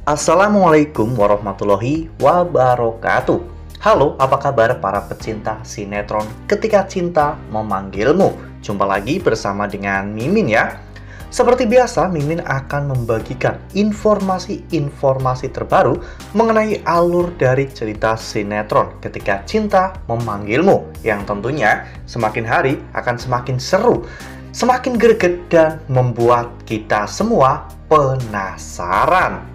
Assalamualaikum warahmatullahi wabarakatuh. Halo, apa kabar para pecinta sinetron Ketika Cinta Memanggilmu? Jumpa lagi bersama dengan Mimin ya. Seperti biasa, Mimin akan membagikan informasi-informasi terbaru mengenai alur dari cerita sinetron Ketika Cinta Memanggilmu, yang tentunya semakin hari akan semakin seru, semakin greget, dan membuat kita semua penasaran.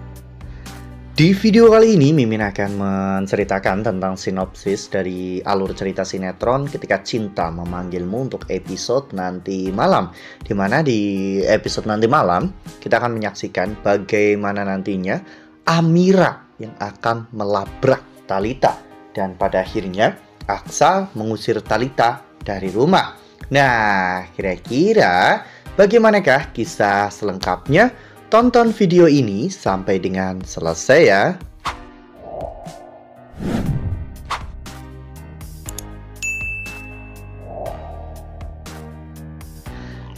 Di video kali ini, Mimin akan menceritakan tentang sinopsis dari alur cerita sinetron Ketika Cinta Memanggilmu untuk episode nanti malam. Dimana di episode nanti malam, kita akan menyaksikan bagaimana nantinya Amira yang akan melabrak Thalita. Dan pada akhirnya, Aksa mengusir Thalita dari rumah. Nah, kira-kira bagaimanakah kisah selengkapnya? Tonton video ini sampai dengan selesai ya.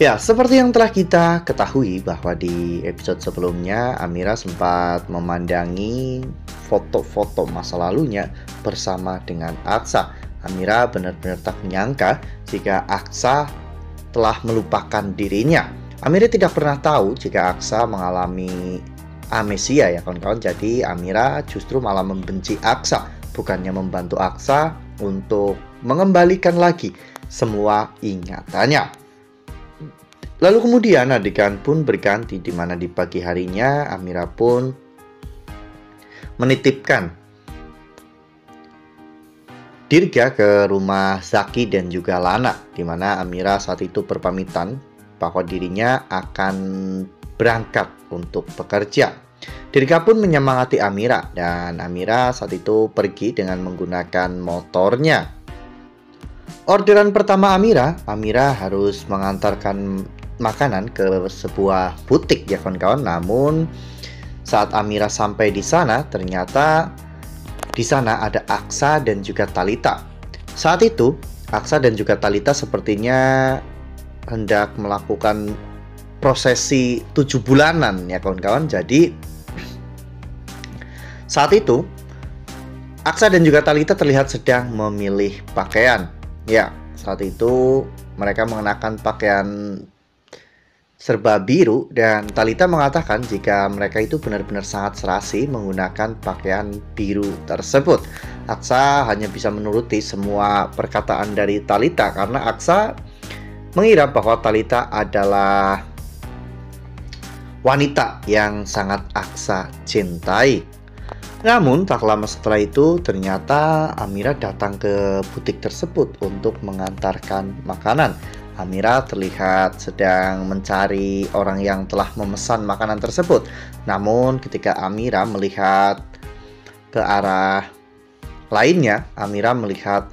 Ya, seperti yang telah kita ketahui bahwa di episode sebelumnya Amira sempat memandangi foto-foto masa lalunya bersama dengan Aksa. Amira benar-benar tak menyangka jika Aksa telah melupakan dirinya. Amira tidak pernah tahu jika Aksa mengalami amnesia ya kawan-kawan. Jadi Amira justru malah membenci Aksa, bukannya membantu Aksa untuk mengembalikan lagi semua ingatannya. Lalu kemudian adegan pun berganti, di mana di pagi harinya Amira pun menitipkan Dirga ke rumah Zaki dan juga Lana, di mana Amira saat itu berpamitan bahwa dirinya akan berangkat untuk bekerja. Dirga pun menyemangati Amira, dan Amira saat itu pergi dengan menggunakan motornya. Orderan pertama Amira harus mengantarkan makanan ke sebuah butik ya kawan-kawan. Namun saat Amira sampai di sana, ternyata di sana ada Aksa dan juga Thalita. Saat itu Aksa dan juga Thalita sepertinya hendak melakukan prosesi 7 bulanan ya kawan-kawan. Jadi saat itu Aksa dan juga Thalita terlihat sedang memilih pakaian. Ya, saat itu mereka mengenakan pakaian serba biru, dan Thalita mengatakan jika mereka itu benar-benar sangat serasi menggunakan pakaian biru tersebut. Aksa hanya bisa menuruti semua perkataan dari Thalita karena Aksa mengira bahwa Thalita adalah wanita yang sangat Aksa cintai. Namun tak lama setelah itu ternyata Amira datang ke butik tersebut untuk mengantarkan makanan. Amira terlihat sedang mencari orang yang telah memesan makanan tersebut. Namun ketika Amira melihat ke arah lainnya, Amira melihat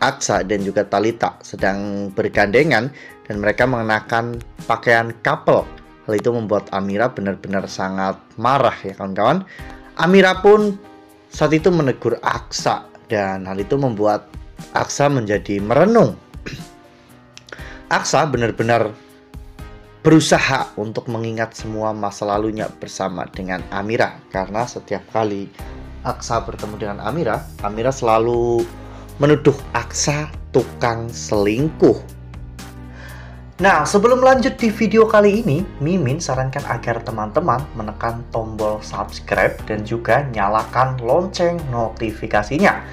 Aksa dan juga Thalita sedang bergandengan dan mereka mengenakan pakaian couple. Hal itu membuat Amira benar-benar sangat marah ya kawan-kawan. Amira pun saat itu menegur Aksa, dan hal itu membuat Aksa menjadi merenung. Aksa benar-benar berusaha untuk mengingat semua masa lalunya bersama dengan Amira, karena setiap kali Aksa bertemu dengan Amira, Amira selalu menuduh Aksa tukang selingkuh. Nah, sebelum lanjut di video kali ini, Mimin sarankan agar teman-teman menekan tombol subscribe dan juga nyalakan lonceng notifikasinya,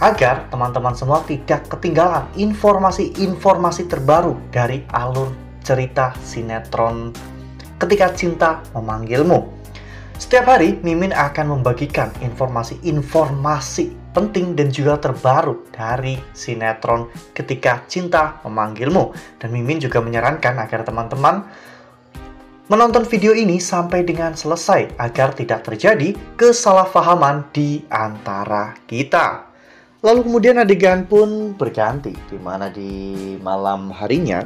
agar teman-teman semua tidak ketinggalan informasi-informasi terbaru dari alur cerita sinetron Ketika Cinta Memanggilmu. Setiap hari, Mimin akan membagikan informasi-informasi penting dan juga terbaru dari sinetron Ketika Cinta Memanggilmu. Dan Mimin juga menyarankan agar teman-teman menonton video ini sampai dengan selesai, agar tidak terjadi kesalahpahaman di antara kita. Lalu kemudian adegan pun berganti, di mana di malam harinya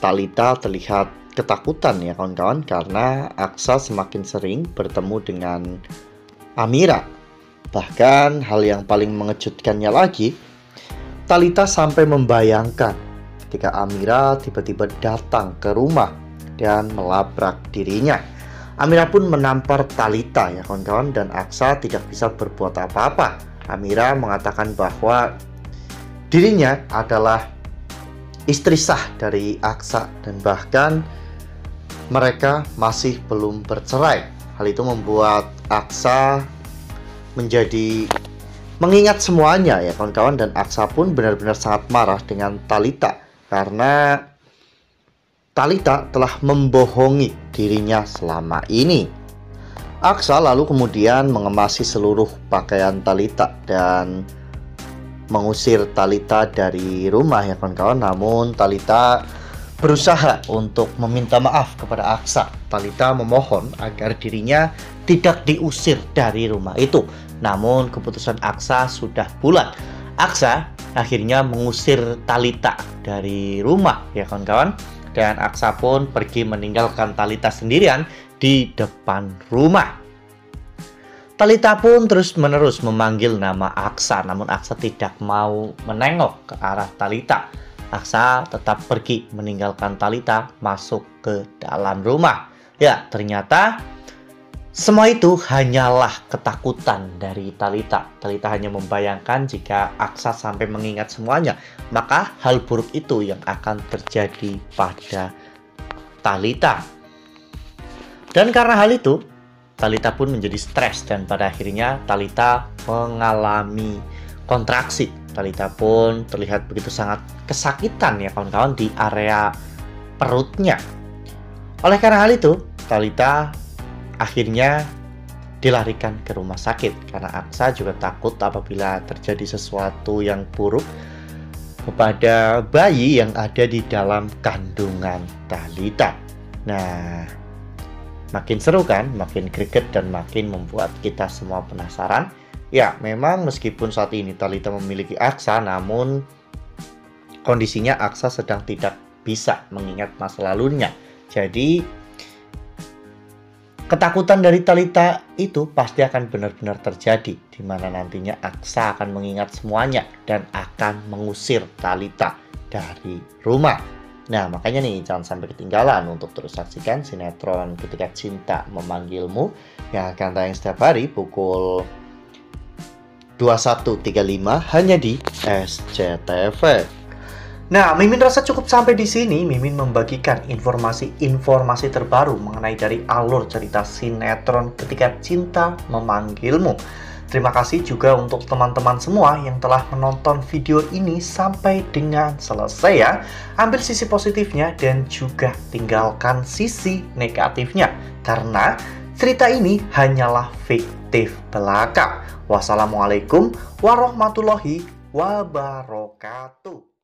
Thalita terlihat ketakutan ya kawan-kawan, karena Aksa semakin sering bertemu dengan Amira. Bahkan hal yang paling mengejutkannya lagi, Thalita sampai membayangkan ketika Amira tiba-tiba datang ke rumah dan melabrak dirinya. Amira pun menampar Thalita ya kawan-kawan, dan Aksa tidak bisa berbuat apa-apa. Amira mengatakan bahwa dirinya adalah istri sah dari Aksa dan bahkan mereka masih belum bercerai. Hal itu membuat Aksa menjadi mengingat semuanya ya kawan-kawan, dan Aksa pun benar-benar sangat marah dengan Thalita karena Thalita telah membohongi dirinya selama ini. Aksa lalu kemudian mengemasi seluruh pakaian Thalita dan mengusir Thalita dari rumah ya kawan-kawan. Namun Thalita berusaha untuk meminta maaf kepada Aksa. Thalita memohon agar dirinya tidak diusir dari rumah itu. Namun keputusan Aksa sudah bulat. Aksa akhirnya mengusir Thalita dari rumah ya kawan-kawan, dan Aksa pun pergi meninggalkan Thalita sendirian di depan rumah. Thalita pun terus-menerus memanggil nama Aksa, namun Aksa tidak mau menengok ke arah Thalita. Aksa tetap pergi meninggalkan Thalita masuk ke dalam rumah. Ya, ternyata semua itu hanyalah ketakutan dari Thalita. Thalita hanya membayangkan jika Aksa sampai mengingat semuanya, maka hal buruk itu yang akan terjadi pada Thalita. Dan karena hal itu, Thalita pun menjadi stres dan pada akhirnya Thalita mengalami kontraksi. Thalita pun terlihat begitu sangat kesakitan ya kawan-kawan di area perutnya. Oleh karena hal itu, Thalita akhirnya dilarikan ke rumah sakit karena Aksa juga takut apabila terjadi sesuatu yang buruk kepada bayi yang ada di dalam kandungan Thalita. Nah, makin seru kan, makin greget dan makin membuat kita semua penasaran. Ya, memang meskipun saat ini Thalita memiliki Aksa, namun kondisinya Aksa sedang tidak bisa mengingat masa lalunya. Jadi ketakutan dari Thalita itu pasti akan benar-benar terjadi, di mana nantinya Aksa akan mengingat semuanya dan akan mengusir Thalita dari rumah. Nah, makanya nih jangan sampai ketinggalan untuk terus saksikan sinetron Ketika Cinta Memanggilmu yang akan tayang setiap hari pukul 21.35 hanya di SCTV. Nah, Mimin rasa cukup sampai di sini. Mimin membagikan informasi-informasi terbaru mengenai dari alur cerita sinetron Ketika Cinta Memanggilmu. Terima kasih juga untuk teman-teman semua yang telah menonton video ini sampai dengan selesai ya. Ambil sisi positifnya dan juga tinggalkan sisi negatifnya, karena cerita ini hanyalah fiktif belaka. Wassalamualaikum warahmatullahi wabarakatuh.